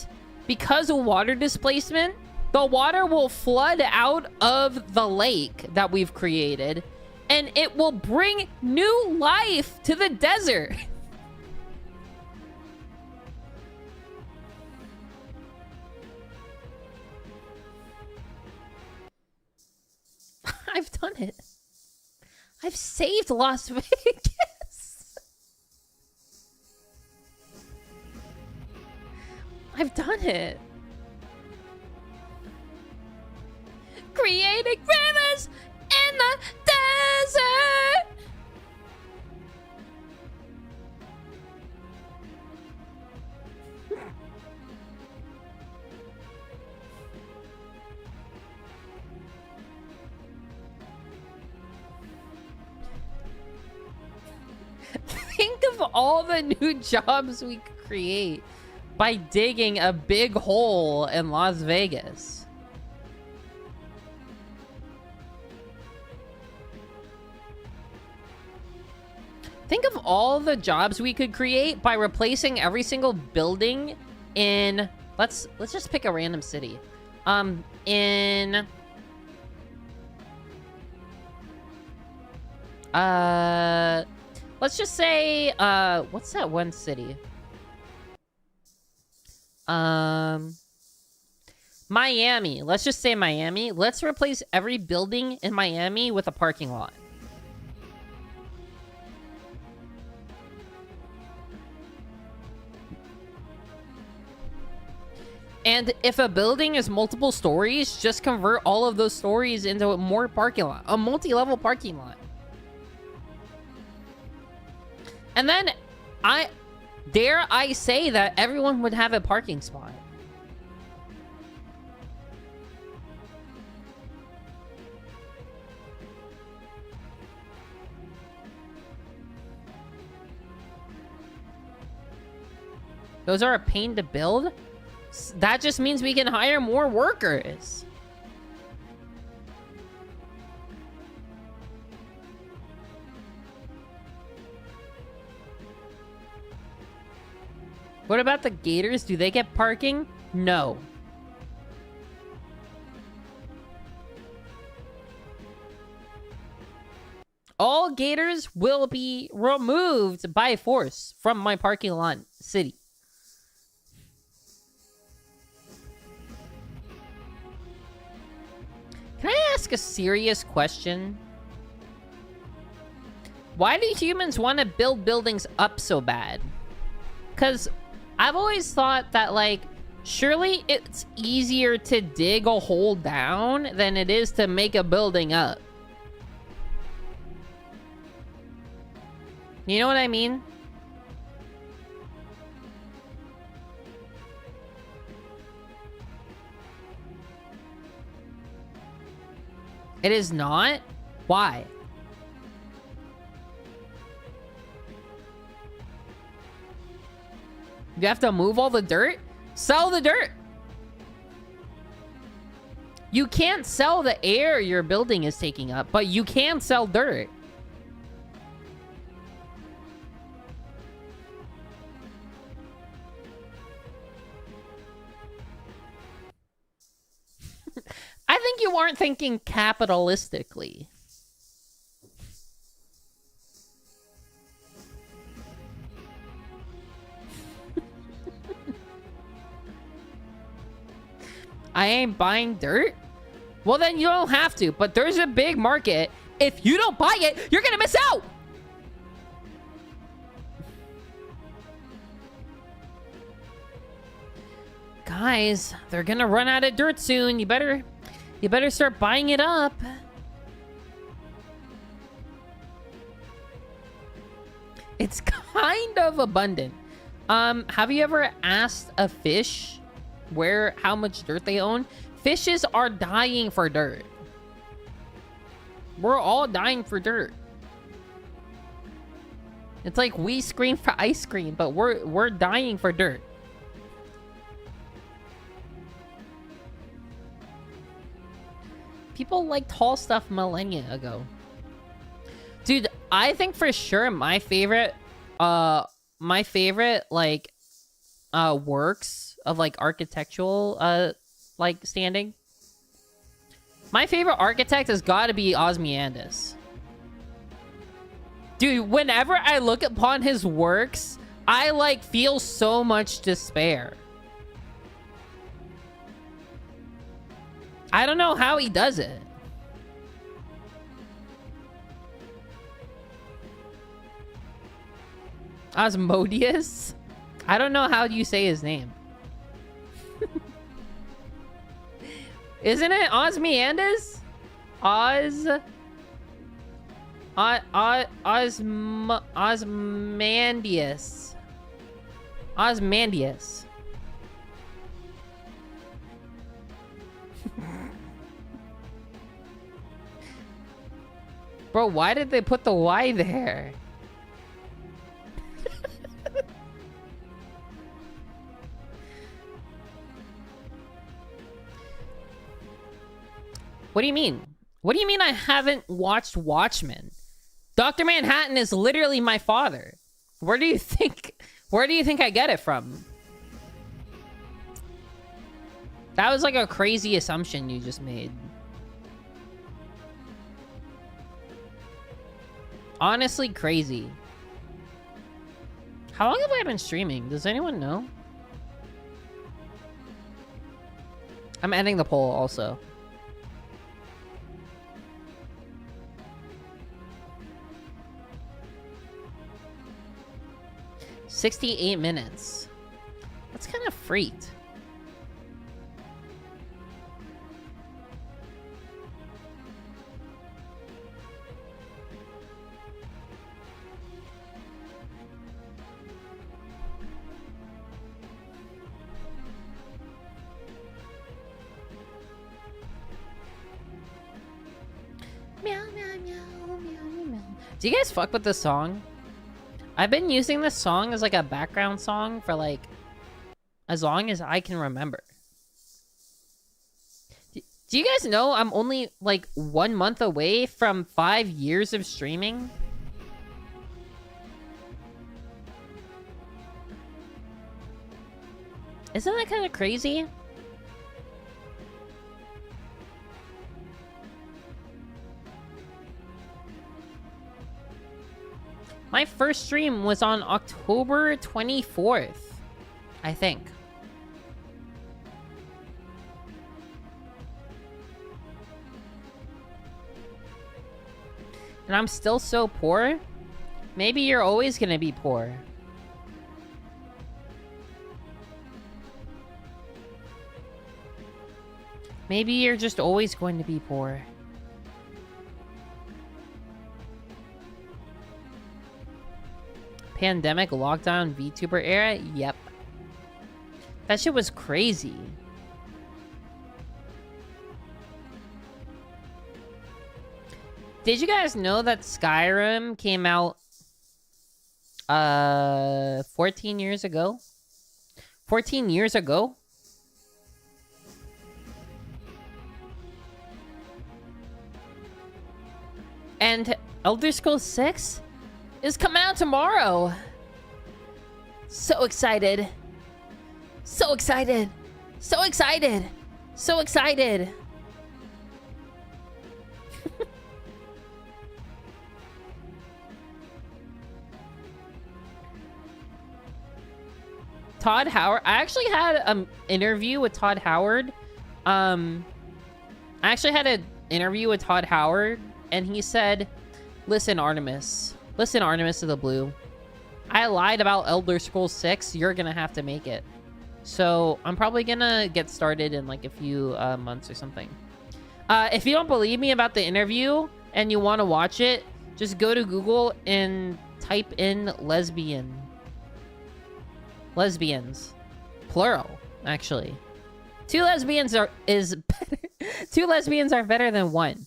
because of water displacement, the water will flood out of the lake that we've created, and it will bring new life to the desert. I've done it. I've saved Las Vegas. I've done it. Creating rivers in the desert. Think of all the new jobs we could create by digging a big hole in Las Vegas. Think of all the jobs we could create by replacing every single building in... Let's just pick a random city. In... Let's just say, what's that one city? Miami. Let's just say Miami. Let's replace every building in Miami with a parking lot. And if a building is multiple stories, just convert all of those stories into a more parking lot. A multi-level parking lot. And then, dare I say that everyone would have a parking spot. Those are a pain to build? That just means we can hire more workers. What about the gators? Do they get parking? No. All gators will be removed by force from my parking lot city. Can I ask a serious question? Why do humans want to build buildings up so bad? Because I've always thought that, like, surely it's easier to dig a hole down than it is to make a building up. You know what I mean? It is not? Why? You have to move all the dirt? Sell the dirt! You can't sell the air your building is taking up, but you can sell dirt. I think you aren't thinking capitalistically. I ain't buying dirt? Well, then you don't have to, but there's a big market. If you don't buy it, you're gonna miss out! Guys, they're gonna run out of dirt soon. You better start buying it up. It's kind of abundant. Have you ever asked a fish how much dirt they own? Fishes are dying for dirt. We're all dying for dirt. It's like we scream for ice cream, but we're dying for dirt. People liked tall stuff millennia ago. Dude, I think for sure my favorite like works of like architectural like standing. My favorite architect has got to be Ozymandias. Dude, whenever I look upon his works, I like feel so much despair. I don't know how he does it. Osmodius? I don't know how you say his name. Isn't it Ozymandias? Osmandius. Osmandius. Bro, why did they put the Y there? What do you mean? What do you mean I haven't watched Watchmen? Dr. Manhattan is literally my father. Where do you think I get it from? That was like a crazy assumption you just made. Honestly, crazy. How long have I been streaming? Does anyone know? I'm ending the poll also. $68 minutes. That's kind of freaked. Meow, meow, meow, meow, meow. Do you guys fuck with this song? I've been using this song as like a background song for like as long as I can remember. Do you guys know I'm only like 1 month away from 5 years of streaming? Isn't that kind of crazy? My first stream was on October 24th, I think. And I'm still so poor. Maybe you're always gonna be poor. Maybe you're just always going to be poor. Pandemic, lockdown, VTuber era? Yep. That shit was crazy. Did you guys know that Skyrim came out 14 years ago? 14 years ago? And Elder Scrolls 6 is coming out tomorrow. So excited. So excited. So excited. So excited. Todd Howard. I actually had an interview with Todd Howard. I actually had an interview with Todd Howard, and he said, listen, Artemis. Listen, Artemis of the Blue. I lied about Elder Scrolls 6. You're going to have to make it. So I'm probably going to get started in like a few months or something. If you don't believe me about the interview and you want to watch it, just go to Google and type in lesbian. Lesbians. Plural, actually. Two lesbians are better than one.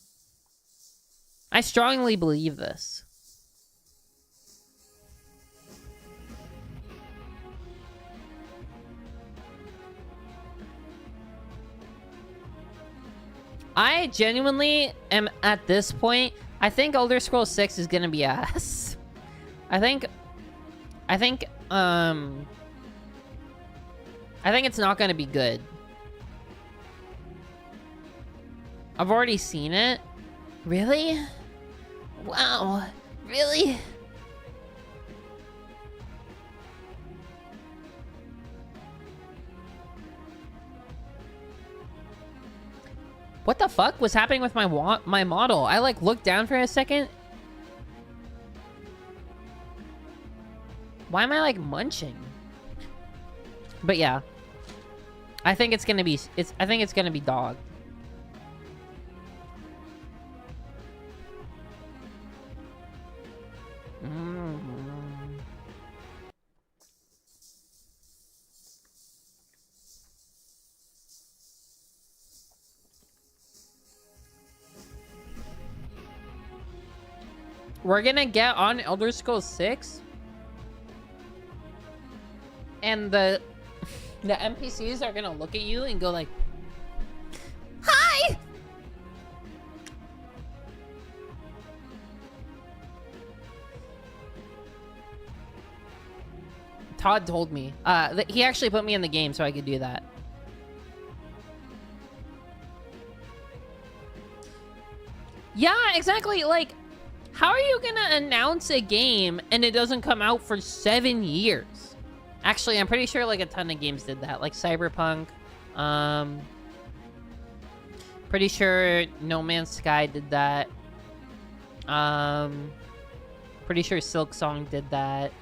I strongly believe this. I genuinely am at this point. I think Elder Scrolls 6 is gonna be ass. I think it's not gonna be good. I've already seen it. Really? Wow. Really? What the fuck was happening with my model? I like looked down for a second. Why am I like munching? But yeah. I think it's gonna be dog. We're gonna get on Elder Scrolls 6, and the NPCs are gonna look at you and go like, "Hi." Todd told me. He actually put me in the game so I could do that. Yeah, exactly. Like, how are you gonna announce a game and it doesn't come out for 7 years? Actually, I'm pretty sure like a ton of games did that. Like Cyberpunk. Pretty sure No Man's Sky did that. Pretty sure Silk Song did that.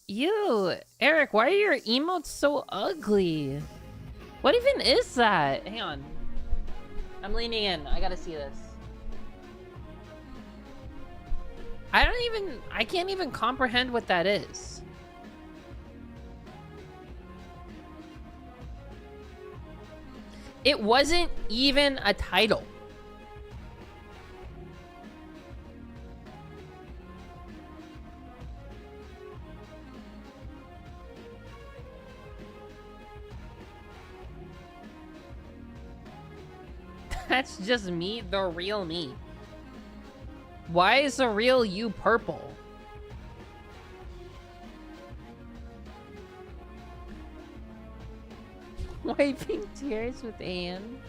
Ew, Eric, why are your emotes so ugly? What even is that? Hang on. I'm leaning in. I gotta see this. I can't even comprehend what that is. It wasn't even a title. That's just me, the real me. Why is the real you purple? Wiping tears with Anne.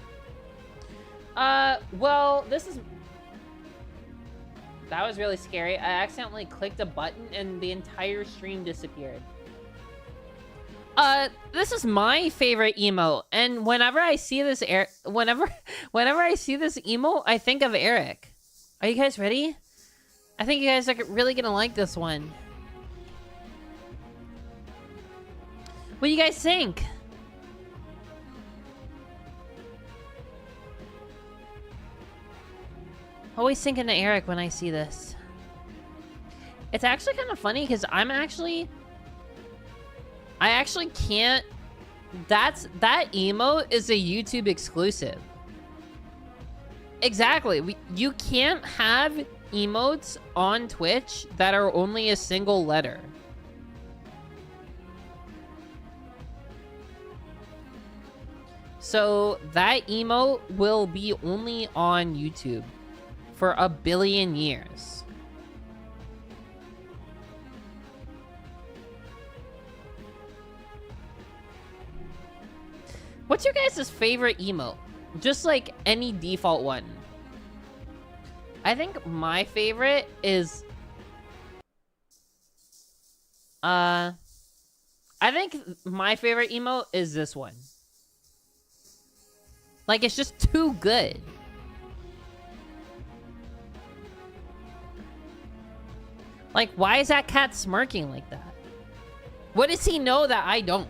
Well, this is... That was really scary. I accidentally clicked a button and the entire stream disappeared. This is my favorite emote, and whenever I see this whenever I see this emote, I think of Eric. Are you guys ready? I think you guys are really gonna like this one. What do you guys think? Always thinking of Eric when I see this. It's actually kind of funny because I actually can't. That emote is a YouTube exclusive. Exactly. You can't have emotes on Twitch that are only a single letter. So that emote will be only on YouTube for 1 billion years. What's your guys' favorite emote? Just like any default one. I think my favorite is... I think my favorite emote is this one. Like, it's just too good. Like, why is that cat smirking like that? What does he know that I don't?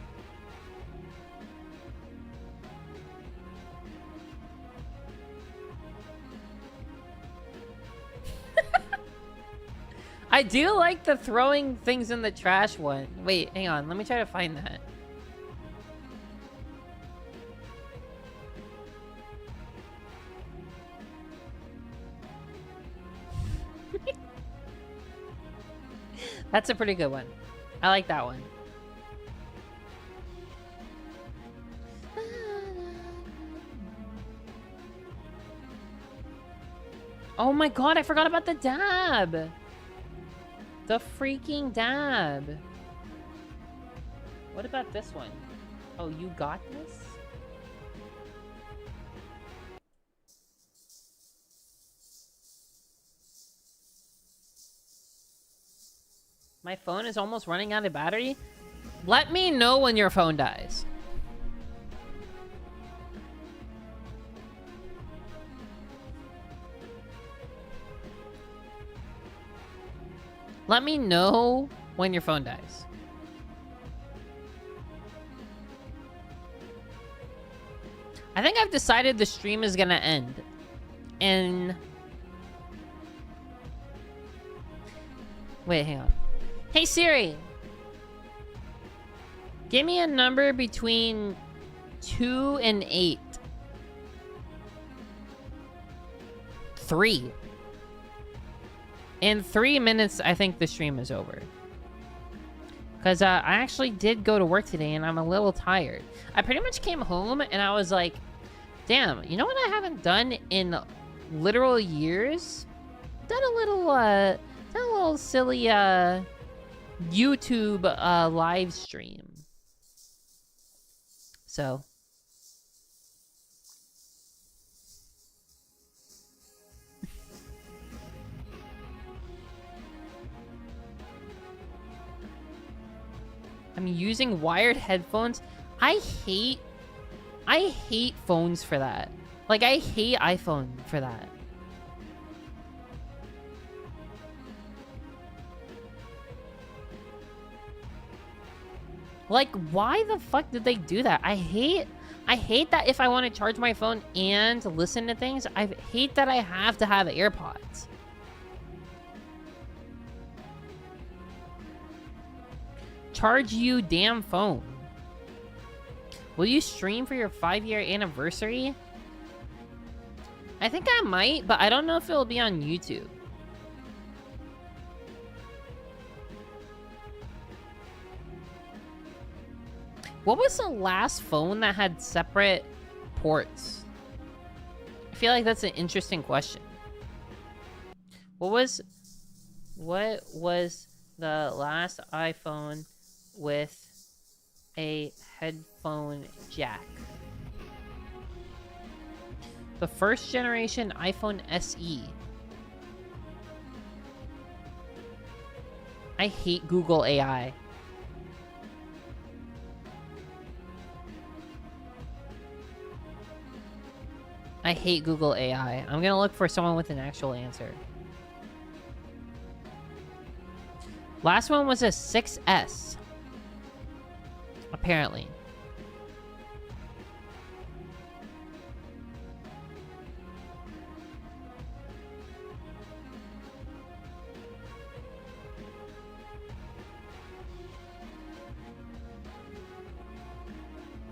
I do like the throwing things in the trash one. Wait, hang on. Let me try to find that. That's a pretty good one. I like that one. Oh my god, I forgot about the dab. The freaking dab. What about this one? Oh, you got this? My phone is almost running out of battery. Let me know when your phone dies. Let me know when your phone dies. I think I've decided the stream is gonna end. And... wait, hang on. Hey Siri! Give me a number between 2 and 8. 3. In 3 minutes, I think the stream is over. Because I actually did go to work today, and I'm a little tired. I pretty much came home, and I was like, damn, you know what I haven't done in literal years? Done a little silly, YouTube, live stream. So... I'm using wired headphones. I hate phones for that. Like, I hate iPhone for that. Like, why the fuck did they do that? I hate that if I want to charge my phone and listen to things, I hate that I have to have AirPods. Charge you damn phone. Will you stream for your 5-year anniversary? I think I might, but I don't know if it'll be on YouTube. What was the last phone that had separate ports? I feel like that's an interesting question. What was the last iPhone with a headphone jack? The first generation iPhone SE. I hate Google AI. I hate Google AI. I'm gonna look for someone with an actual answer. Last one was a 6S. Apparently.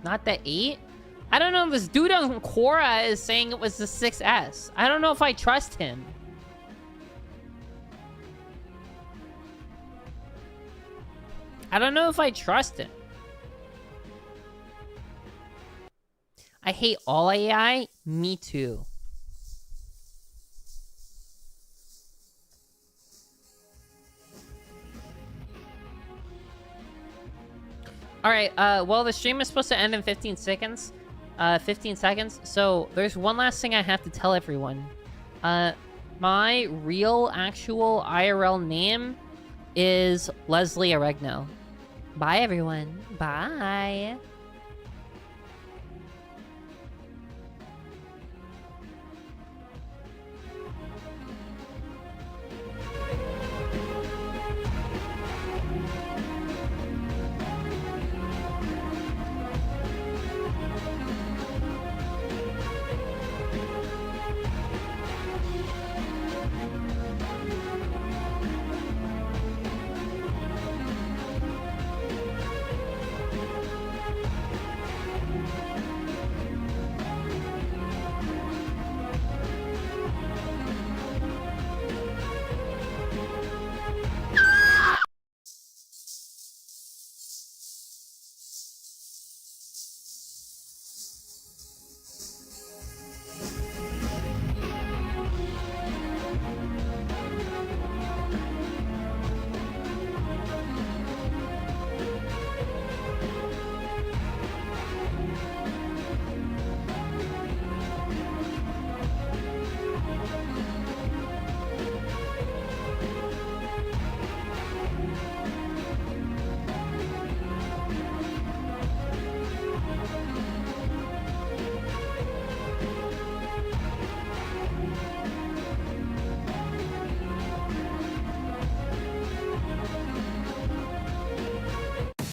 Not the 8? I don't know if this dude on Quora is saying it was the 6S. I don't know if I trust him. I don't know if I trust him. I hate all AI. Me too. Alright, well, the stream is supposed to end in 15 seconds. 15 seconds. So, there's one last thing I have to tell everyone. My real, actual IRL name is Leslie Oregno. Bye, everyone. Bye.